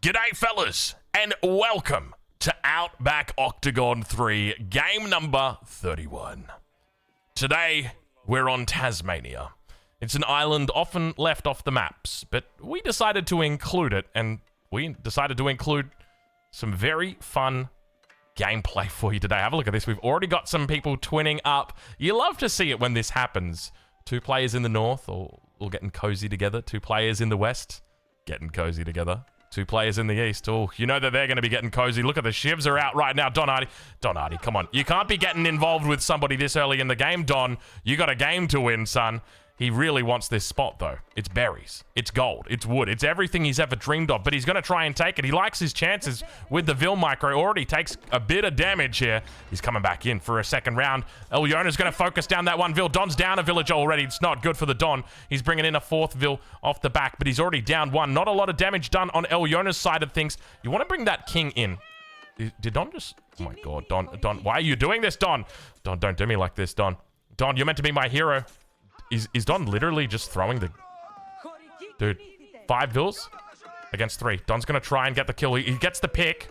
G'day, fellas, and welcome to Outback Octagon 3, game number 31. Today, we're on Tasmania. It's an island often left off the maps, but we decided to include it, and we decided to include some very fun gameplay for you today. Have a look at this. We've already got some people twinning up. You love to see it when this happens. Two players in the north, all getting cozy together. Two players in the west, getting cozy together. Two players in the east. Oh, you know that they're going to be getting cozy. Look at the shivs are out right now. Don Hardy, come on. You can't be getting involved with somebody this early in the game, Don. You got a game to win, son. He really wants this spot, though. It's berries. It's gold. It's wood. It's everything he's ever dreamed of, but he's going to try and take it. He likes his chances with the Vil micro. Already takes a bit of damage here. He's coming back in for a second round. Elyona's going to focus down that one Vil. Don's down a villager already. It's not good for the Don. He's bringing in a fourth Vil off the back, but he's already down one. Not a lot of damage done on Elyona's side of things. You want to bring that king in. Did Don just... Oh, my God. Don, why are you doing this, Don? Don, don't do me like this, Don. Don, you're meant to be my hero. Is Don literally just throwing the... Dude, 5 Vils against 3. Don's going to try and get the kill. He gets the pick,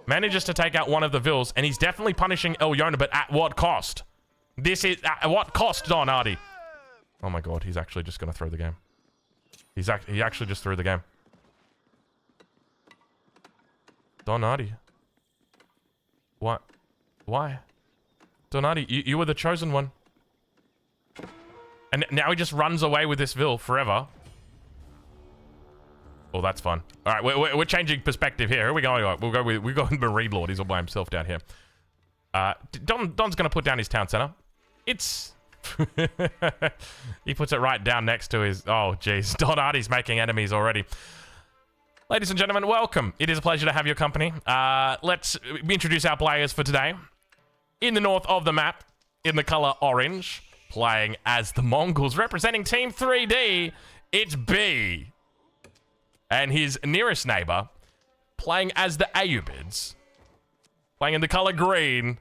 manages to take out one of the Vils, and he's definitely punishing Elyona, but at what cost? This is... At what cost, Don Hardy? Oh my God, he's actually just going to throw the game. He actually just threw the game. Don Hardy. What? Why? Don Hardy, you were the chosen one. And now he just runs away with this Vil forever. Oh, that's fun. All right, we're changing perspective here. Who are we going? We'll go with Marine Lord. He's all by himself down here. Don's going to put down his town center. It's... He puts it right down next to his... Oh, jeez. Don Hardy's making enemies already. Ladies and gentlemen, welcome. It is a pleasure to have your company. Let's introduce our players for today. In the north of the map, in the color orange... Playing as the Mongols, representing Team 3D, it's B. And his nearest neighbor, playing as the Ayyubids, playing in the color green,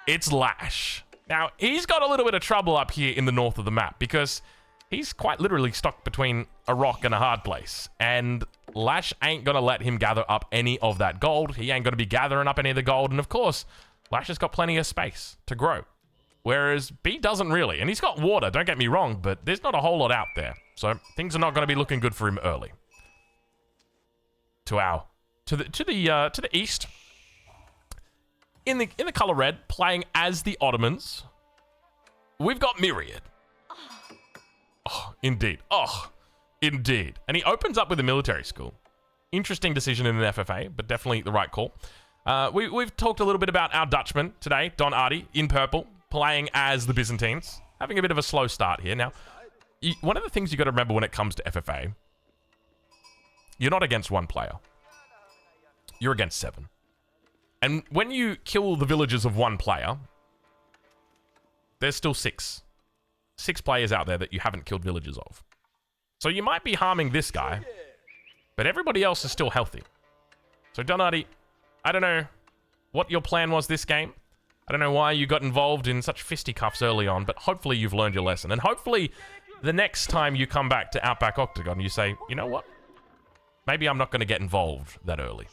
it's Lash. Now, he's got a little bit of trouble up here in the north of the map because he's quite literally stuck between a rock and a hard place. And Lash ain't gonna let him gather up any of that gold. He ain't gonna be gathering up any of the gold. And of course, Lash has got plenty of space to grow. Whereas B doesn't really. And he's got water, don't get me wrong, but there's not a whole lot out there. So things are not going to be looking good for him early. To the east, in the color red, playing as the Ottomans, we've got Myriad. Oh, indeed. Oh, indeed. And he opens up with a military school. Interesting decision in an FFA, but definitely the right call. We've talked a little bit about our Dutchman today, Don Hardy, in purple. Playing as the Byzantines. Having a bit of a slow start here. Now, one of the things you got to remember when it comes to FFA, you're not against one player. You're against 7. And when you kill the villages of one player, there's still 6. 6 players out there that you haven't killed villages of. So you might be harming this guy, but everybody else is still healthy. So Don Hardy, I don't know what your plan was this game. I don't know why you got involved in such fisticuffs early on, but hopefully you've learned your lesson. And hopefully the next time you come back to Outback Octagon, you say, you know what? Maybe I'm not going to get involved that early.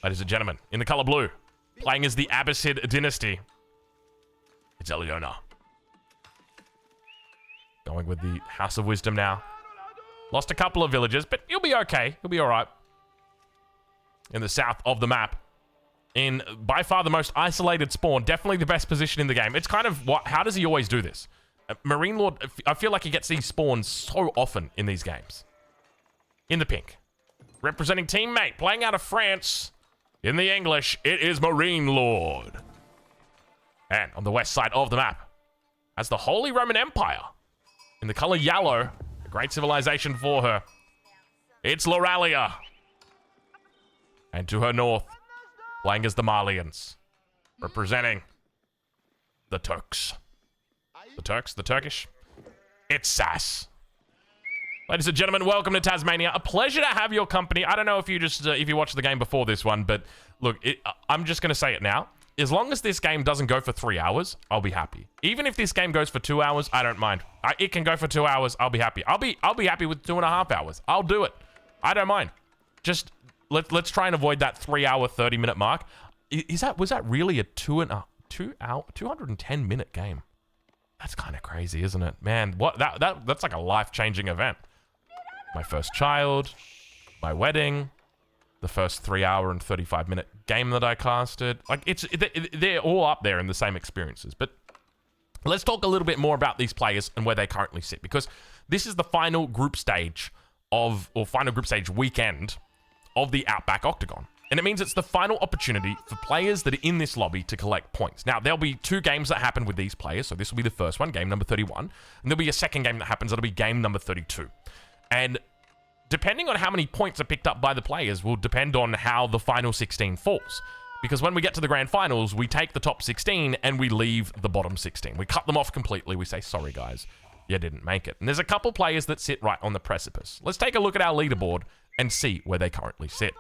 Ladies and gentlemen, in the color blue, playing as the Abbasid dynasty, it's Elyona. Going with the House of Wisdom now. Lost a couple of villagers, but he'll be okay. He'll be all right. In the south of the map, in by far the most isolated spawn, definitely the best position in the game. It's kind of how does he always do this? Marine Lord, I feel like he gets these spawns so often in these games. In the pink, representing teammate, playing out of France. In the English, it is Marine Lord. And on the west side of the map, as the Holy Roman Empire, in the color yellow, a great civilization for her. It's Loralia. And to her north, playing as the Malians, representing the Turks. The Turkish. It's Sass. Ladies and gentlemen, welcome to Tasmania. A pleasure to have your company. I don't know if you just if you watched the game before this one, but look, I'm just going to say it now. As long as this game doesn't go for 3 hours, I'll be happy. Even if this game goes for 2 hours, I don't mind. It can go for 2 hours. I'll be happy. I'll be happy with 2.5 hours. I'll do it. I don't mind. Just let's try and avoid that 3 hour, 30-minute mark. Was that really a 210-minute game? That's kind of crazy, isn't it? Man, that's like a life-changing event. My first child, my wedding, the first 3 hour and 35-minute game that I casted. Like, they're all up there in the same experiences. But let's talk a little bit more about these players and where they currently sit, because this is the final group stage final group stage weekend of the Outback Octagon. And it means it's the final opportunity for players that are in this lobby to collect points. Now, there'll be 2 games that happen with these players. So this will be the first one, game number 31. And there'll be a second game that happens. That'll be game number 32. And depending on how many points are picked up by the players will depend on how the final 16 falls. Because when we get to the grand finals, we take the top 16 and we leave the bottom 16. We cut them off completely. We say, sorry, guys, you didn't make it. And there's a couple players that sit right on the precipice. Let's take a look at our leaderboard and see where they currently sit.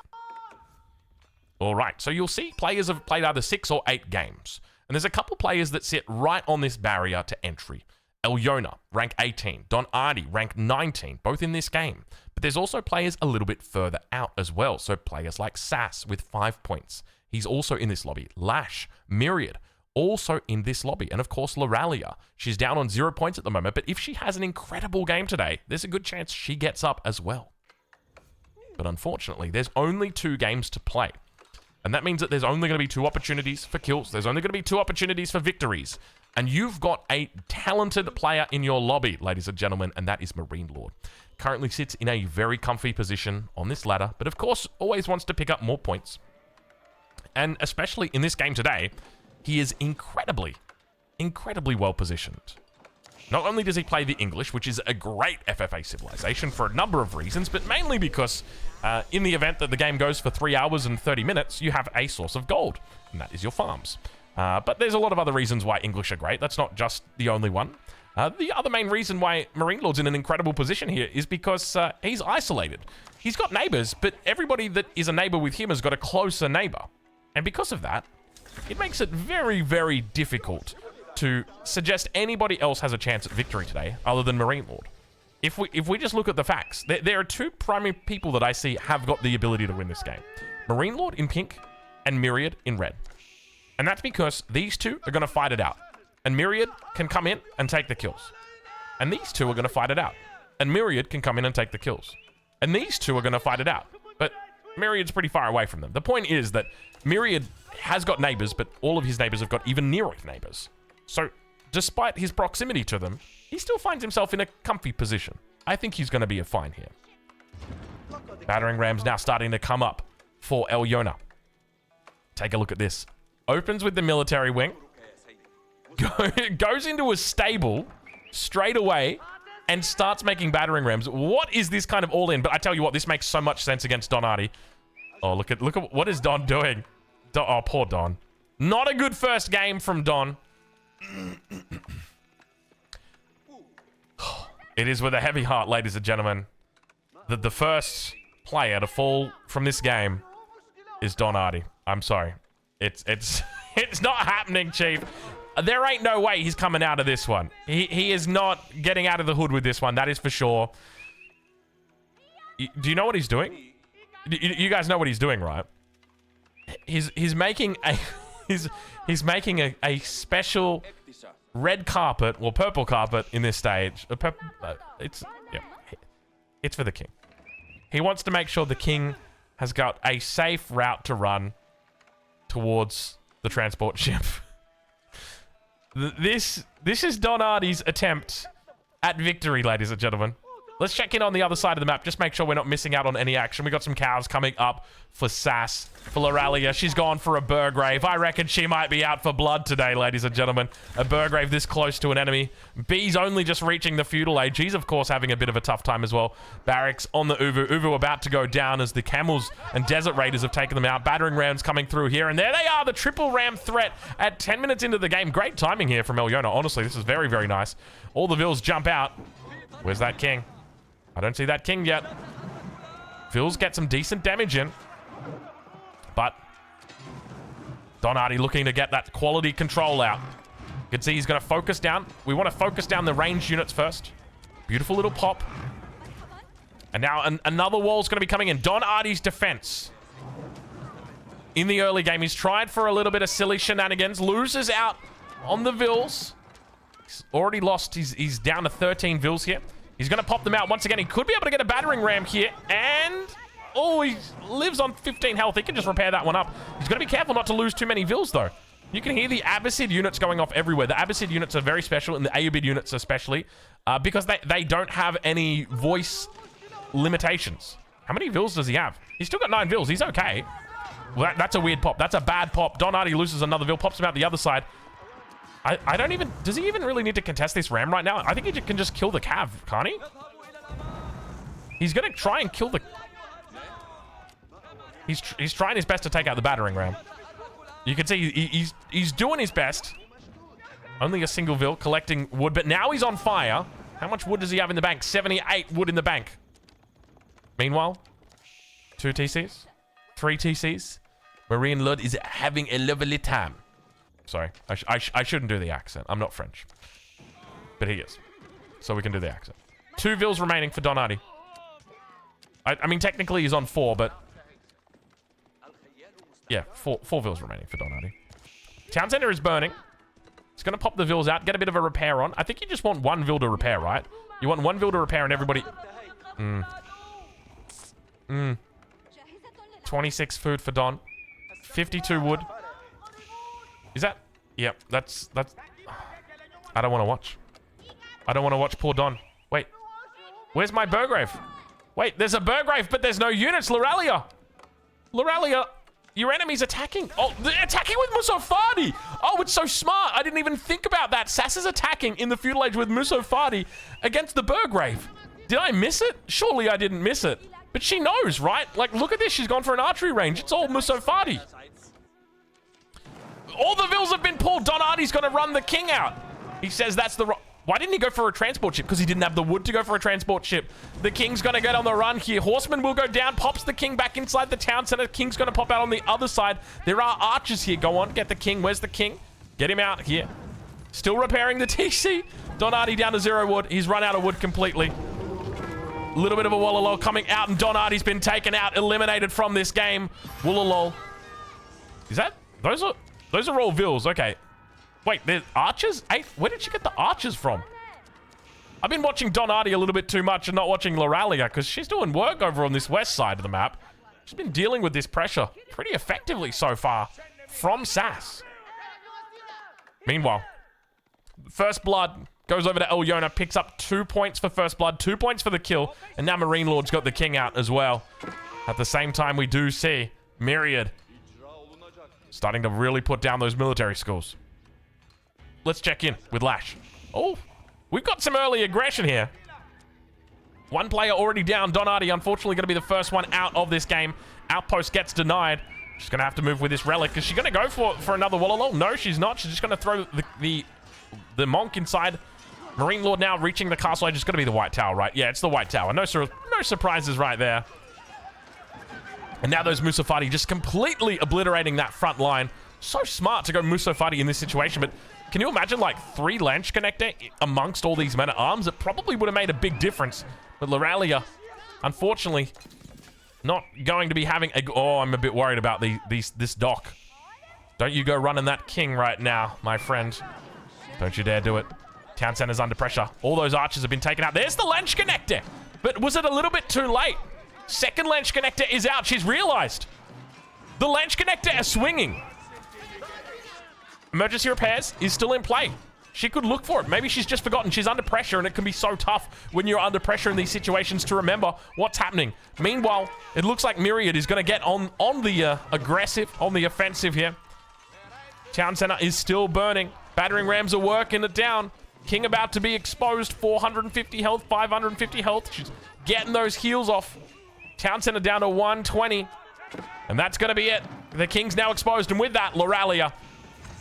All right, so you'll see players have played either 6 or 8 games. And there's a couple players that sit right on this barrier to entry. Ayyubids, rank 18. Don Ardi, rank 19, both in this game. But there's also players a little bit further out as well. So players like Sass with 5 points. He's also in this lobby. Lash, Myriad, also in this lobby. And of course, Loralia. She's down on 0 points at the moment. But if she has an incredible game today, there's a good chance she gets up as well. But unfortunately, there's only 2 games to play. And that means that there's only going to be 2 opportunities for kills. There's only going to be 2 opportunities for victories. And you've got a talented player in your lobby, ladies and gentlemen, and that is Marine Lord. Currently sits in a very comfy position on this ladder, but of course always wants to pick up more points. And especially in this game today, he is incredibly well positioned. Not only does he play the English, which is a great FFA civilization for a number of reasons, but mainly because in the event that the game goes for 3 hours and 30 minutes, you have a source of gold, and that is your farms. But there's a lot of other reasons why English are great. That's not just the only one. The other main reason why Marine Lord's in an incredible position here is because he's isolated. He's got neighbors, but everybody that is a neighbor with him has got a closer neighbor. And because of that, it makes it very, very difficult to suggest anybody else has a chance at victory today other than Marine Lord. If we just look at the facts, there are 2 primary people that I see have got the ability to win this game. Marine Lord in pink and Myriad in red. And that's because these 2 are going to fight it out. And Myriad can come in and take the kills. And these 2 are going to fight it out. And Myriad can come in and take the kills. And these 2 are going to fight it out. But Myriad's pretty far away from them. The point is that Myriad has got neighbors, but all of his neighbors have got even nearer neighbors. So, despite his proximity to them, he still finds himself in a comfy position. I think he's going to be a fine here. Battering rams now starting to come up for Ayyubids. Take a look at this. Opens with the military wing. Goes into a stable straight away and starts making battering rams. What is this kind of all-in? But I tell you what, this makes so much sense against Don Ardi. Oh, look at what is Don doing? Oh, poor Don. Not a good first game from Don. It is with a heavy heart, ladies and gentlemen, that the first player to fall from this game is Don Ardi. I'm sorry. It's not happening, Chief. There ain't no way he's coming out of this one. He is not getting out of the hood with this one. That is for sure. Do you know what he's doing? You guys know what he's doing, right? He's making a he's making a special red carpet or purple carpet in this stage. It's for the king. He wants to make sure the king has got a safe route to run towards the transport ship. This is Don Ardi's attempt at victory, ladies and gentlemen. Let's check in on the other side of the map. Just make sure we're not missing out on any action. We got some cows coming up for Sass, for Loralia. She's gone for a Burgrave. I reckon she might be out for blood today, ladies and gentlemen. A Burgrave this close to an enemy. B's only just reaching the feudal age. He's, of course, having a bit of a tough time as well. Barracks on the Uvu. Uvu about to go down as the Camels and Desert Raiders have taken them out. Battering rams coming through here. And there they are, the triple ram threat at 10 minutes into the game. Great timing here from Ayyubids. Honestly, this is very, very nice. All the Vils jump out. Where's that king? I don't see that king yet. Vils get some decent damage in. But Don Ardi looking to get that quality control out. You can see he's going to focus down. We want to focus down the ranged units first. Beautiful little pop. And now another wall's going to be coming in. Don Artie's defense. In the early game, he's tried for a little bit of silly shenanigans. Loses out on the Vils. He's already lost. He's down to 13 Vils here. He's going to pop them out once again. He could be able to get a battering ram here. And... oh, he lives on 15 health. He can just repair that one up. He's got to be careful not to lose too many Vils, though. You can hear the Abbasid units going off everywhere. The Abbasid units are very special, and the Ayyubid units especially, because they don't have any voice limitations. How many Vils does he have? He's still got 9 Vils. He's okay. Well, that's a weird pop. That's a bad pop. Don Artie loses another Vil, pops him out the other side. I don't even... does he even really need to contest this ram right now? I think he can just kill the cav, can't he? He's going to try and kill the... He's trying his best to take out the battering ram. You can see he's doing his best. Only a single Vil collecting wood, but now he's on fire. How much wood does he have in the bank? 78 wood in the bank. Meanwhile, 2 TCs, 3 TCs. Marine Lord is having a lovely time. Sorry, I shouldn't do the accent. I'm not French. But he is. So we can do the accent. 2 Vils remaining for Don Artie. I mean, technically he's on 4, but... yeah, 4 Vils remaining for Don Artie. Town Center is burning. He's going to pop the Vils out, get a bit of a repair on. I think you just want 1 Vil to repair, right? You want 1 Vil to repair and everybody... 26 food for Don. 52 wood. Is that... yep, that's... I don't want to watch. I don't want to watch poor Don. Wait. Where's my Burgrave? Wait, there's a Burgrave, but there's no units. Loralia. Loralia... your enemy's attacking. Oh, they're attacking with Musofadi. Oh, it's so smart. I didn't even think about that. Sass is attacking in the feudal age with Musofadi against the Burgrave. Did I miss it? Surely I didn't miss it. But she knows, right? Like, look at this. She's gone for an archery range. It's all Musofadi. All the Vils have been pulled. Don Artie's going to run the king out. He says that's the... why didn't he go for a transport ship? Because he didn't have the wood to go for a transport ship. The king's going to get on the run here. Horseman will go down, pops the king back inside the town center. King's going to pop out on the other side. There are archers here. Go on, get the king. Where's the king? Get him out here. Still repairing the TC. Don Artie down to 0 wood. He's run out of wood completely. A little bit of a Wollalol coming out, and Don Artie's been taken out, eliminated from this game. Wollalol. Is that... those are all Vils. Okay. Wait, there's archers? 8? Where did she get the archers from? I've been watching Don Artie a little bit too much and not watching Loralia because she's doing work over on this west side of the map. She's been dealing with this pressure pretty effectively so far from Sass. Meanwhile, First Blood goes over to Elyona, picks up 2 points for First Blood, 2 points for the kill, and now Marine Lord's got the king out as well. At the same time, we do see Myriad starting to really put down those military schools. Let's check in with Lash. Oh, we've got some early aggression here. 1 player already down. Don Artie, unfortunately, going to be the first one out of this game. Outpost gets denied. She's going to have to move with this relic. Is she going to go for another Wollalol? No, she's not. She's just going to throw the monk inside. Marine Lord now reaching the castle edge. It's going to be the White Tower, right? Yeah, it's the White Tower. No surprises right there. And now those Musofadi just completely obliterating that front line. So smart to go Musofadi in this situation, but can you imagine like 3 Lanch Connector amongst all these men-at-arms? It probably would have made a big difference. But Loralia, unfortunately, not going to be having a... oh, I'm a bit worried about this dock. Don't you go running that king right now, my friend. Don't you dare do it. Town center's under pressure. All those archers have been taken out. There's the Lanch Connector. But was it a little bit too late? Second Lanch Connector is out. She's realized. The Lanch Connector is swinging. Emergency repairs is still in play. She could look for it. Maybe she's just forgotten. She's under pressure, and it can be so tough when you're under pressure in these situations to remember what's happening. Meanwhile, it looks like Myriad is going to get on the aggressive, on the offensive here. Town center is still burning. Battering rams are working it down. King about to be exposed. 450 health, 550 health. She's getting those heals off. Town center down to 120. And that's going to be it. The king's now exposed, and with that, Loralia,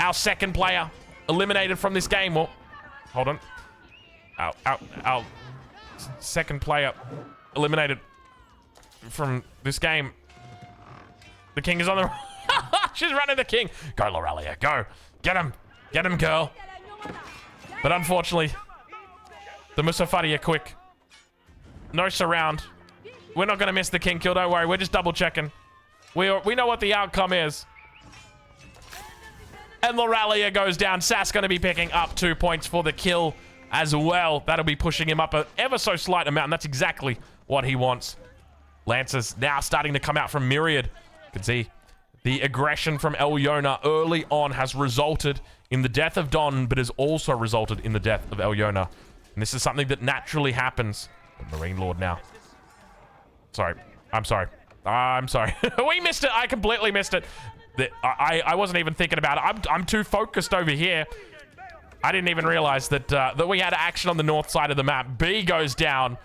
our second player, eliminated from this game. Well, hold on. Our second player eliminated from this game. The king is on the... she's running the king. Go, Loralia. Go. Get him. Get him, girl. But unfortunately, the Musofadi are quick. No surround. We're not going to miss the king kill. Don't worry. We're just double checking. We know what the outcome is. And Loralia goes down. Sass going to be picking up 2 points for the kill as well. That'll be pushing him up an ever so slight amount. And that's exactly what he wants. Lancers now starting to come out from Myriad. You can see the aggression from Elyona early on has resulted in the death of Don, but has also resulted in the death of Elyona. And this is something that naturally happens. Marine Lord now. Sorry. I'm sorry. I'm sorry. We missed it. I completely missed it. I wasn't even thinking about it. I'm too focused over here. I didn't even realize that that we had action on the north side of the map. B goes down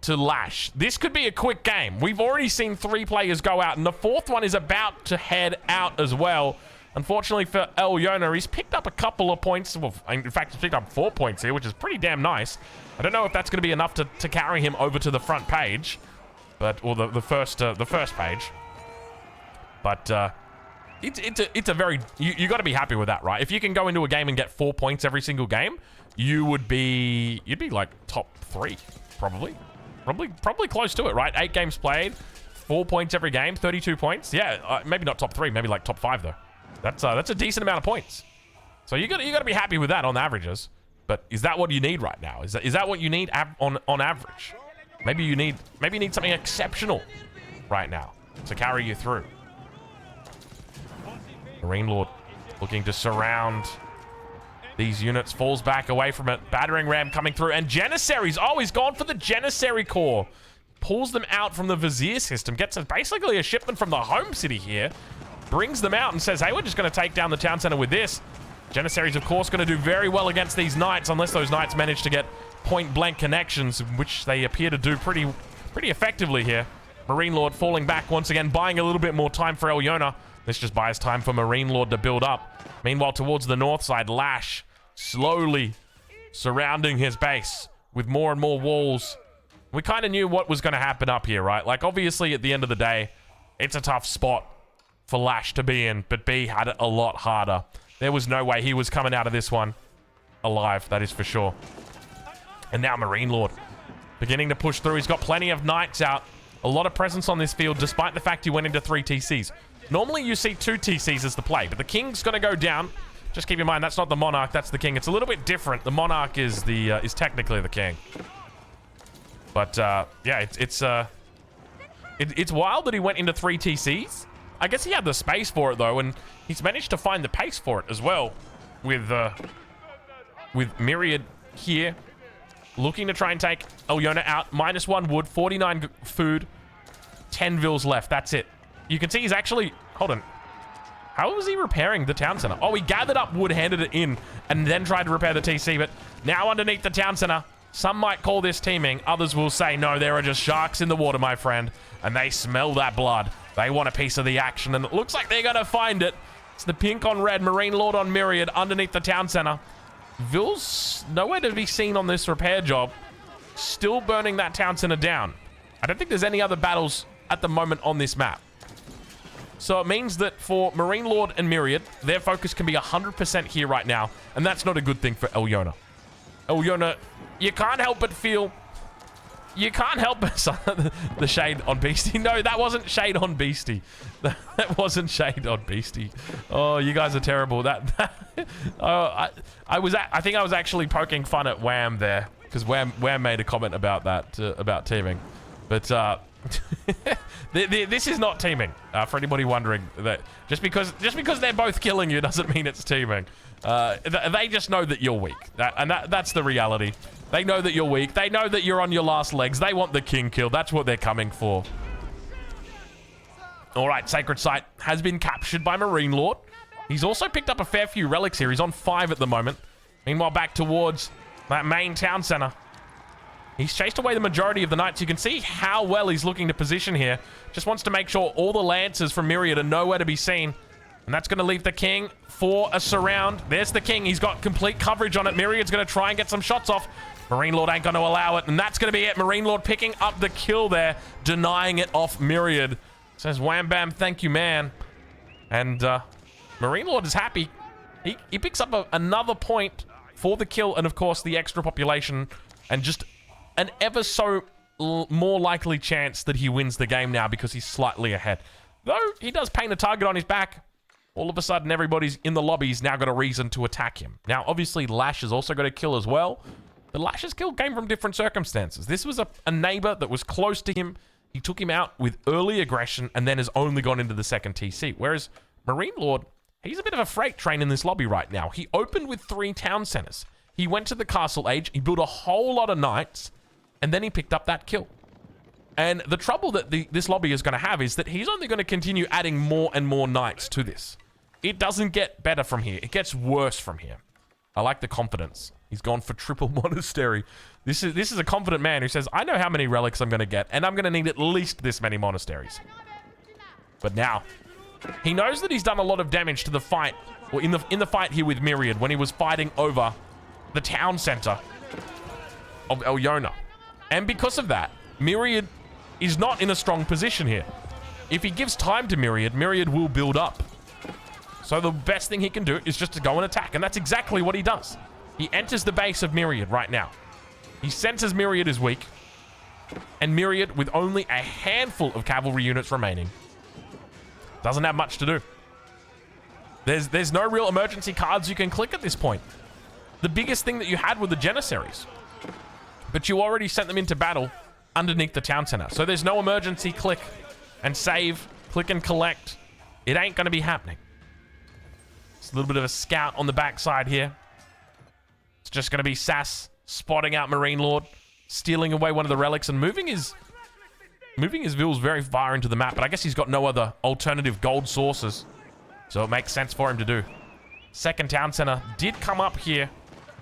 to Lash. This could be a quick game. We've already seen 3 players go out, and the 4th one is about to head out as well. Unfortunately for Elyona, he's picked up a couple of points. Well, in fact, he's picked up 4 points here, which is pretty damn nice. I don't know if that's going to be enough to carry him over to the front page, but or the first page. But it's a very you got to be happy with that, right? If you can go into a game and get 4 points every single game, you'd be like top 3, probably close to it, right? 8 games played, 4 points every game, 32 points. Yeah, maybe not top 3, maybe like top 5 though. That's a decent amount of points. So you got to be happy with that on the averages. But is that what you need right now? Is that what you need on average? Maybe you need something exceptional right now to carry you through. Marine Lord looking to surround these units, falls back away from it. Battering ram coming through, and Janissaries. Oh, he's gone for the Janissary core. Pulls them out from the Vizier system. Gets basically a shipment from the home city here. Brings them out and says, hey, we're just going to take down the town center with this. Janissaries, of course, going to do very well against these knights, unless those knights manage to get point-blank connections, which they appear to do pretty effectively here. Marine Lord falling back once again, buying a little bit more time for Elyona. This just buys time for Marine Lord to build up. Meanwhile, towards the north side, Lash slowly surrounding his base with more and more walls. We kind of knew what was going to happen up here, right? Like, obviously, at the end of the day, it's a tough spot for Lash to be in, but B had it a lot harder. There was no way he was coming out of this one alive, that is for sure. And now Marine Lord beginning to push through. He's got plenty of knights out. A lot of presence on this field, despite the fact he went into 3 TCs. Normally, you see 2 TCs as the play, but the King's going to go down. Just keep in mind, that's not the Monarch, that's the King. It's a little bit different. The Monarch is technically the King. But, yeah, it's wild that he went into 3 TCs. I guess he had the space for it, though, and he's managed to find the pace for it as well with Myriad here, looking to try and take Elyona out. -1 wood, 49 food, 10 vills left. That's it. You can see he's actually... Hold on. How was he repairing the town center? Oh, he gathered up wood, handed it in, and then tried to repair the TC, but now underneath the town center, some might call this teaming. Others will say, no, there are just sharks in the water, my friend, and they smell that blood. They want a piece of the action, and it looks like they're going to find it. It's the pink on red, Marine Lord on Myriad underneath the town center. Vill's nowhere to be seen on this repair job. Still burning that town center down. I don't think there's any other battles at the moment on this map. So it means that for Marine Lord and Myriad, their focus can be 100% here right now, and that's not a good thing for Elyona. Elyona, you can't help but feel... You can't help but... the shade on Beastie. No, that wasn't shade on Beastie. That wasn't shade on Beastie. Oh, you guys are terrible. I think I was actually poking fun at Wham there, because Wham made a comment about that, about teaming. But this is not teaming. For anybody wondering, that just because they're both killing you doesn't mean it's teaming. They just know that you're weak. That's the reality. They know that you're weak. They know that you're on your last legs. They want the king kill. That's what they're coming for. All right, Sacred Site has been captured by Marine Lord. He's also picked up a fair few relics here. He's on 5 at the moment. Meanwhile, back towards that main town center. He's chased away the majority of the knights. You can see how well he's looking to position here. Just wants to make sure all the lancers from Myriad are nowhere to be seen. And that's going to leave the King for a surround. There's the King. He's got complete coverage on it. Myriad's going to try and get some shots off. Marine Lord ain't going to allow it. And that's going to be it. Marine Lord picking up the kill there, denying it off Myriad. Says, wham, bam, thank you, man. And Marine Lord is happy. He picks up another point for the kill. And, of course, the extra population. And just an ever so more likely chance that he wins the game now because he's slightly ahead. Though he does paint a target on his back, all of a sudden everybody's in the lobby's now got a reason to attack him. Now, obviously, Lash has also got a kill as well, but Lash's kill came from different circumstances. This was a neighbor that was close to him. He took him out with early aggression and then has only gone into the second TC. Whereas Marine Lord, he's a bit of a freight train in this lobby right now. He opened with 3 town centers. He went to the castle age, he built a whole lot of knights, and then he picked up that kill. And the trouble that this lobby is going to have is that he's only going to continue adding more and more knights to this. It doesn't get better from here. It gets worse from here. I like the confidence. He's gone for triple monastery. This is a confident man who says, I know how many relics I'm going to get, and I'm going to need at least this many monasteries. But now, he knows that he's done a lot of damage to the fight, or in the fight here with Myriad, when he was fighting over the town center of Iona. And because of that, Myriad is not in a strong position here. If he gives time to Myriad, Myriad will build up. So the best thing he can do is just to go and attack, and that's exactly what he does. He enters the base of Myriad right now. He senses Myriad is weak, and Myriad, with only a handful of cavalry units remaining, doesn't have much to do. There's no real emergency cards you can click at this point. The biggest thing that you had were the Janissaries, but you already sent them into battle underneath the town center. So there's no emergency click and save, click and collect. It ain't going to be happening. It's a little bit of a scout on the backside here. It's just going to be Sass spotting out Marine Lord, stealing away one of the relics and moving his vills very far into the map. But I guess he's got no other alternative gold sources, so it makes sense for him to do. Second town center did come up here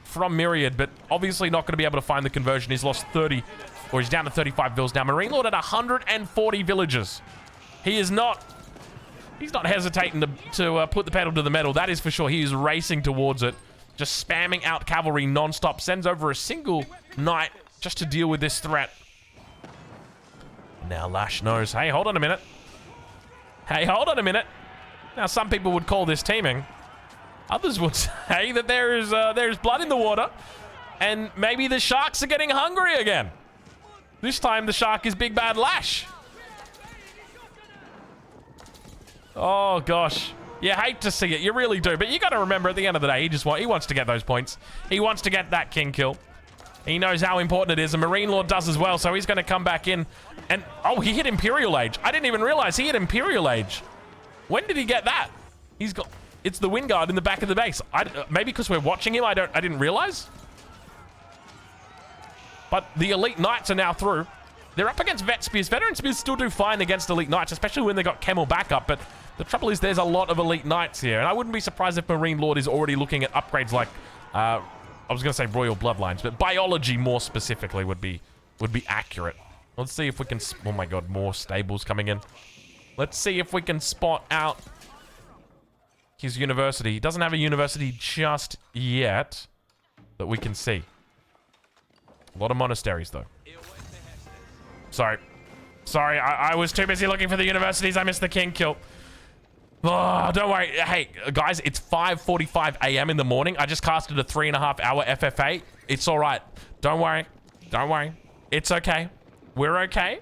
from Myriad, but obviously not going to be able to find the conversion. He's lost 30, or he's down to 35 vills now. Marine Lord at 140 villagers. He's not hesitating to put the pedal to the metal. That is for sure. He is racing towards it, just spamming out cavalry non-stop. Sends over a single knight just to deal with this threat. Now Lash knows, hey, hold on a minute. Hey, hold on a minute. Now, some people would call this teaming. Others would say that there's blood in the water, and maybe the sharks are getting hungry again. This time, the shark is Big Bad Lash. Oh, gosh. You hate to see it. You really do. But you got to remember, at the end of the day, he wants to get those points. He wants to get that king kill. He knows how important it is, and Marine Lord does as well, so he's going to come back in. And, oh, he hit Imperial Age. I didn't even realize he hit Imperial Age. When did he get that? He's got... It's the Wind Guard in the back of the base. Maybe because we're watching him, I didn't realize. But the Elite Knights are now through. They're up against Vet Spears. Veteran Spears still do fine against Elite Knights, especially when they got Camel backup. But the trouble is there's a lot of Elite Knights here. And I wouldn't be surprised if Marine Lord is already looking at upgrades like... I was going to say Royal Bloodlines, but Biology more specifically would be accurate. Let's see if we can... Oh my god, more stables coming in. Let's see if we can spot out his university. He doesn't have a university just yet that we can see. A lot of monasteries, though. Sorry. Sorry, I was too busy looking for the universities. I missed the king kill. Oh, don't worry. Hey, guys, it's 5:45 a.m. in the morning. I just casted a 3.5-hour FFA. It's all right. Don't worry. Don't worry. It's okay. We're okay.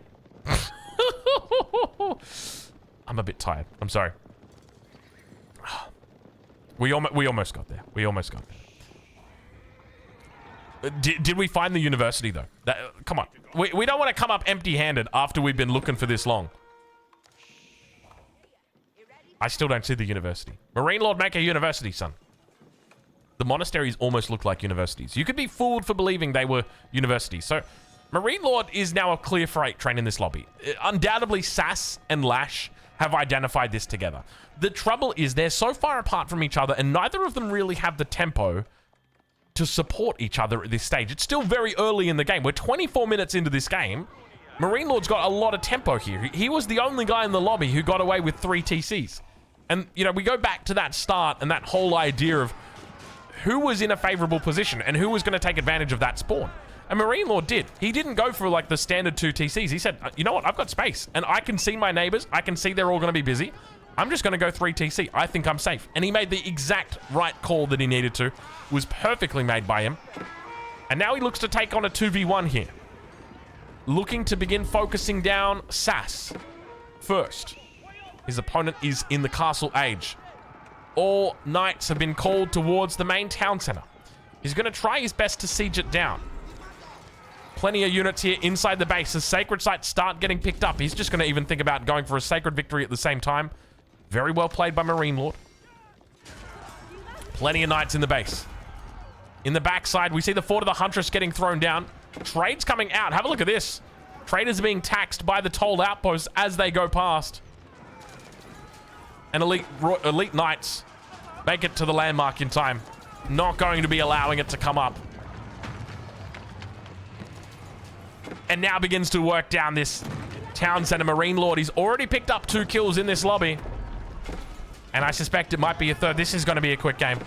I'm a bit tired. I'm sorry. We almost got there. We almost got there. Did we find the university, though? Come on. We don't want to come up empty-handed after we've been looking for this long. I still don't see the university. Marine Lord, make a university, son. The monasteries almost look like universities. You could be fooled for believing they were universities. So, Marine Lord is now a clear freight train in this lobby. Undoubtedly, Sass and Lash have identified this together. The trouble is they're so far apart from each other, and neither of them really have the tempo to support each other at this stage. It's still very early in the game. We're 24 minutes into this game. Marine Lord's got a lot of tempo here. He was the only guy in the lobby who got away with 3 TCs. And, you know, we go back to that start and that whole idea of who was in a favorable position and who was going to take advantage of that spawn. And Marine Lord did. He didn't go for, like, the standard 2 TCs. He said, you know what? I've got space. And I can see my neighbors. I can see they're all going to be busy. I'm just going to go 3 TC. I think I'm safe. And he made the exact right call that he needed to. It was perfectly made by him. And now he looks to take on a 2v1 here. looking to begin focusing down Sass first. His opponent is in the castle age. All knights have been called towards the main town center. He's going to try his best to siege it down. Plenty of units here inside the base. As sacred sites start getting picked up, he's just going to even think about going for a sacred victory at the same time. Very well played by Marine Lord. Plenty of knights in the base. In the backside, we see the Fort of the Huntress getting thrown down. Trades coming out. Have a look at this. Traders are being taxed by the tolled outposts as they go past. And elite knights make it to the landmark in time. Not going to be allowing it to come up. And now begins to work down this town center. Marine Lord, he's already picked up 2 kills in this lobby. And I suspect it might be a third. This is going to be a quick game.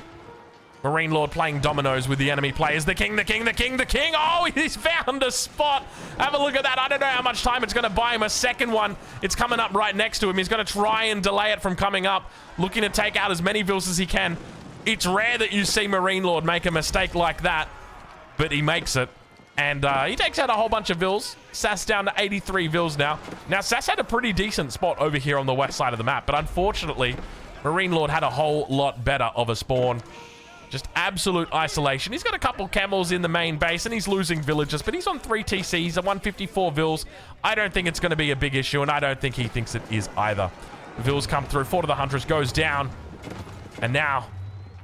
Marine Lord playing dominoes with the enemy players. The king, the king, the king, the king. Oh, he's found a spot. Have a look at that. I don't know how much time it's going to buy him. A second one. It's coming up right next to him. He's going to try and delay it from coming up. Looking to take out as many vills as he can. It's rare that you see Marine Lord make a mistake like that. But he makes it. And he takes out a whole bunch of vills. Sass down to 83 vills now. Now, Sass had a pretty decent spot over here on the west side of the map. But unfortunately, Marine Lord had a whole lot better of a spawn. Just absolute isolation. He's got a couple camels in the main base, and he's losing villagers, but he's on 3 TCs and 154 vills. I don't think it's going to be a big issue, and I don't think he thinks it is either. Vills come through. Fort of the Huntress goes down. And now,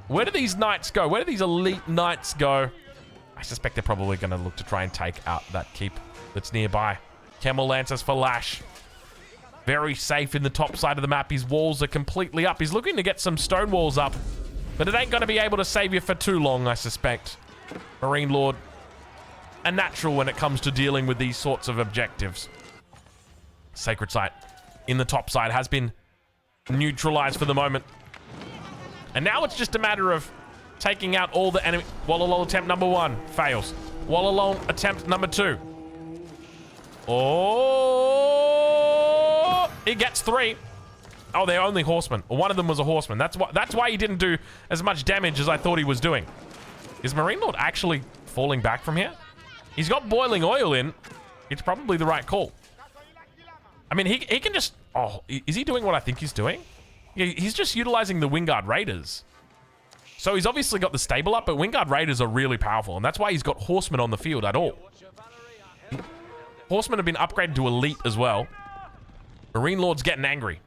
where do these knights go? Where do these elite knights go? I suspect they're probably going to look to try and take out that keep that's nearby. Camel Lancers for Lash. Very safe in the top side of the map. His walls are completely up. He's looking to get some stone walls up. But it ain't going to be able to save you for too long, I suspect. Marine Lord, a natural when it comes to dealing with these sorts of objectives. Sacred Site in the top side has been neutralized for the moment. And now it's just a matter of taking out all the enemy. Wallalol attempt number 1 fails. Wallalol attempt number 2. Oh, he gets 3. Oh, they're only horsemen. One of them was a horseman. That's why he didn't do as much damage as I thought he was doing. Is Marine Lord actually falling back from here? He's got boiling oil in. It's probably the right call. I mean, he can just... Oh, is he doing what I think he's doing? Yeah, he's just utilizing the Wingard Raiders. So he's obviously got the stable up, but Wingard Raiders are really powerful, and that's why he's got horsemen on the field at all. Horsemen have been upgraded to elite as well. Marine Lord's getting angry.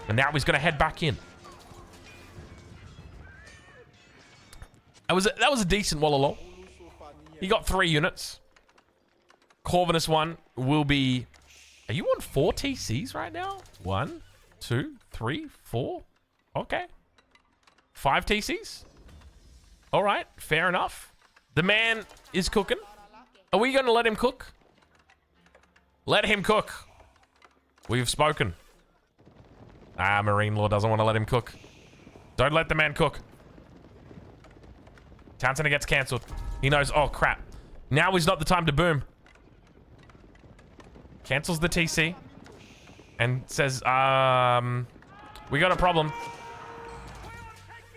And now he's going to head back in. That was a decent Wallalol. He got 3 units. Corvinus 1 will be... Are you on 4 TCs right now? 1, 2, 3, 4. Okay. 5 TCs? All right, fair enough. The man is cooking. Are we going to let him cook? Let him cook. We've spoken. Ah, Marine Lord doesn't want to let him cook. Don't let the man cook. Town center gets cancelled. He knows, oh crap. Now is not the time to boom. Cancels the TC. And says, we got a problem.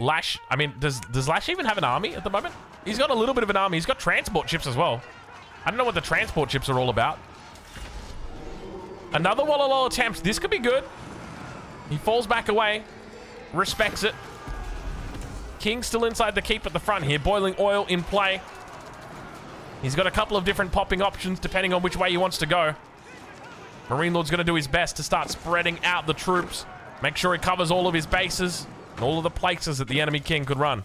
Lash, I mean, does Lash even have an army at the moment? He's got a little bit of an army. He's got transport ships as well. I don't know what the transport ships are all about. Another Wallalol attempt. This could be good. He falls back away. Respects it. King still inside the keep at the front here. Boiling oil in play. He's got a couple of different popping options depending on which way he wants to go. Marine Lord's going to do his best to start spreading out the troops. Make sure he covers all of his bases and all of the places that the enemy king could run.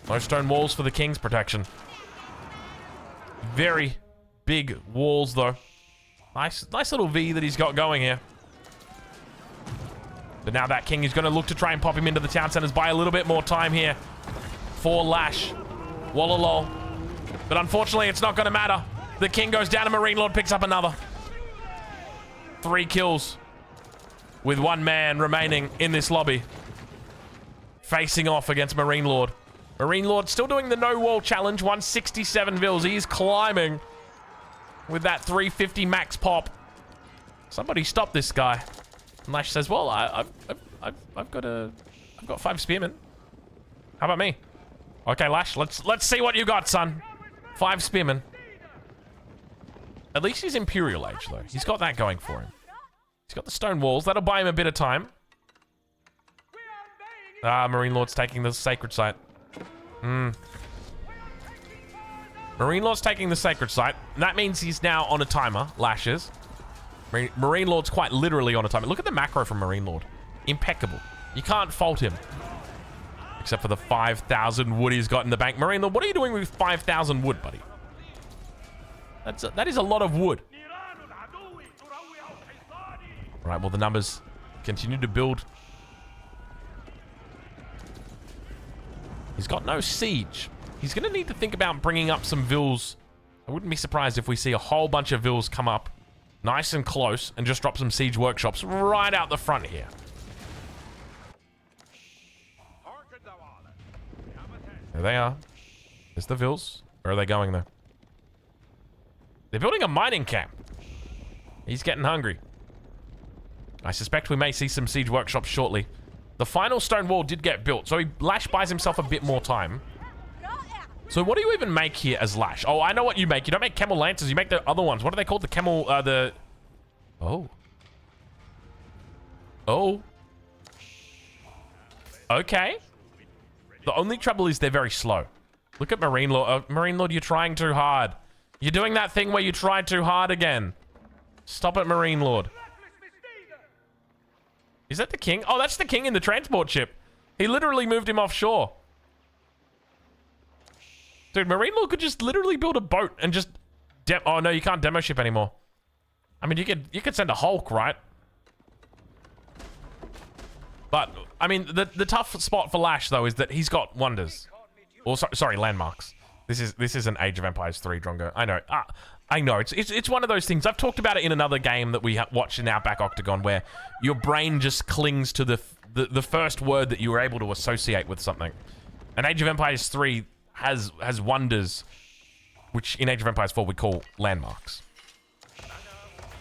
No stone walls for the king's protection. Very big walls though. Nice little V that he's got going here. But now that king is going to look to try and pop him into the town centers. Buy a little bit more time here for Lash. Wallalol. But unfortunately, it's not going to matter. The king goes down and Marine Lord picks up another. 3 kills. With 1 man remaining in this lobby. Facing off against Marine Lord. Marine Lord still doing the no wall challenge. 167 vills. He's climbing. With that 350 max pop. Somebody stop this guy. And Lash says, well, I've got 5 spearmen. How about me? Okay, Lash, let's see what you got, son. 5 spearmen. At least he's Imperial Age, though. He's got that going for him. He's got the stone walls. That'll buy him a bit of time. Ah, Marine Lord's taking the sacred site. Marine Lord's taking the sacred site. And that means he's now on a timer. Lashes. Marine Lord's quite literally on a timer. Look at the macro from Marine Lord. Impeccable. You can't fault him. Except for the 5,000 wood he's got in the bank. Marine Lord, what are you doing with 5,000 wood, buddy? That is a lot of wood. Right, well, the numbers continue to build. He's got no siege. He's going to need to think about bringing up some vills. I wouldn't be surprised if we see a whole bunch of vills come up nice and close and just drop some siege workshops right out the front here. There they are. There's the vills. Where are they going, though? They're building a mining camp. He's getting hungry. I suspect we may see some siege workshops shortly. The final stone wall did get built, so Lash buys himself a bit more time. So what do you even make here as Lash? Oh, I know what you make. You don't make camel lances. You make the other ones. What are they called? The camel, Oh. Oh. Okay. The only trouble is they're very slow. Look at Marine Lord. Marine Lord, you're trying too hard. You're doing that thing where you try too hard again. Stop it, Marine Lord. Is that the king? Oh, that's the king in the transport ship. He literally moved him offshore. Dude, Marine Lord could just literally build a boat and just... Oh, no, you can't demo ship anymore. I mean, you could send a Hulk, right? But, I mean, the tough spot for Lash, though, is that he's got wonders. Or, sorry, landmarks. This is an Age of Empires 3, Drongo. I know. I know. It's one of those things. I've talked about it in another game that we watched in Outback Octagon where your brain just clings to the first word that you were able to associate with something. And Age of Empires 3 has wonders, which in Age of Empires 4 we call landmarks.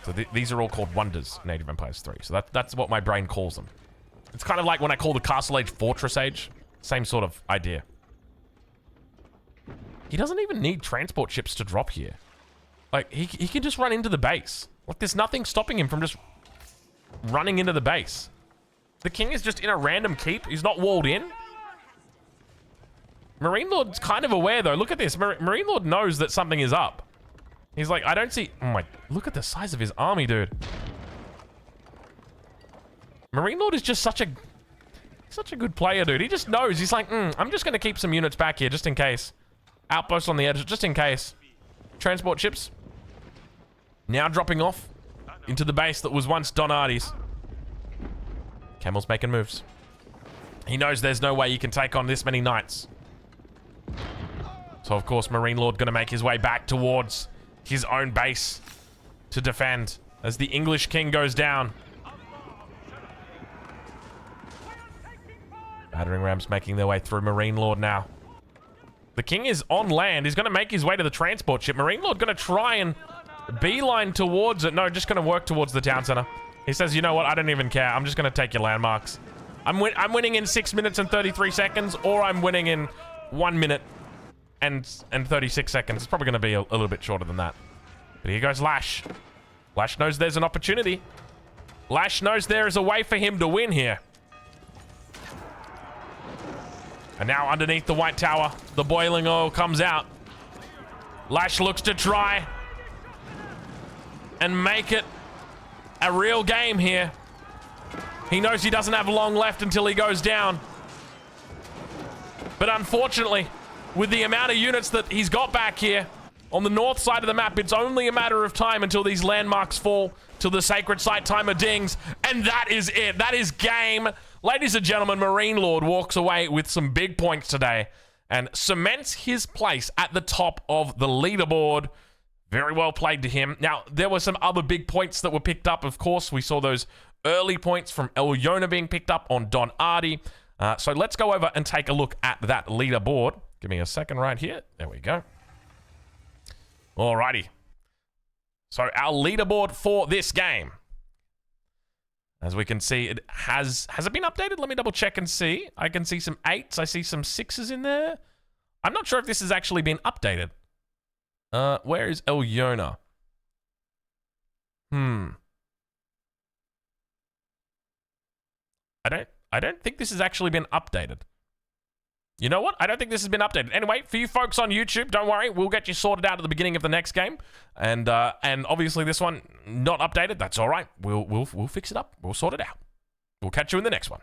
So these are all called wonders in Age of Empires 3. So that's what my brain calls them. It's kind of like when I call the Castle Age Fortress Age. Same sort of idea. He doesn't even need transport ships to drop here. Like, he can just run into the base. Like, there's nothing stopping him from just running into the base. The king is just in a random keep. He's not walled in. Marine Lord's kind of aware, though. Look at this. Marine Lord knows that something is up. He's like, I don't see... Oh, my... Look at the size of his army, dude. Marine Lord is just such a good player, dude. He just knows. He's like, I'm just going to keep some units back here just in case. Outposts on the edge, just in case. Transport ships. Now dropping off into the base that was once Donati's. Camel's making moves. He knows there's no way he can take on this many knights. So, of course, Marine Lord going to make his way back towards his own base to defend as the English king goes down. Battering rams making their way through Marine Lord now. The king is on land. He's going to make his way to the transport ship. Marine Lord going to try and beeline towards it. No, just going to work towards the town center. He says, you know what? I don't even care. I'm just going to take your landmarks. I'm winning in 6 minutes and 33 seconds, or I'm winning in 1 minute and 36 seconds. It's probably going to be a little bit shorter than that. But here goes Lash. Lash knows there's an opportunity. Lash knows there is a way for him to win here. And now underneath the White Tower, the boiling oil comes out. Lash looks to try and make it a real game here. He knows he doesn't have long left until he goes down. But unfortunately, with the amount of units that he's got back here, on the north side of the map, it's only a matter of time until these landmarks fall, till the sacred site timer dings, and that is it. That is game. Ladies and gentlemen, Marine Lord walks away with some big points today and cements his place at the top of the leaderboard. Very well played to him. Now, there were some other big points that were picked up. Of course, we saw those early points from Elyona being picked up on Don Ardi. So let's go over and take a look at that leaderboard. Give me a second right here. There we go. Alrighty. So our leaderboard for this game. As we can see, it has it been updated? Let me double check and see. I can see some 8s. I see some 6s in there. I'm not sure if this has actually been updated. Where is Elyona? I don't think this has actually been updated. You know what? I don't think this has been updated. Anyway, for you folks on YouTube, don't worry. We'll get you sorted out at the beginning of the next game. And obviously this one not updated. That's all right. We'll fix it up. We'll sort it out. We'll catch you in the next one.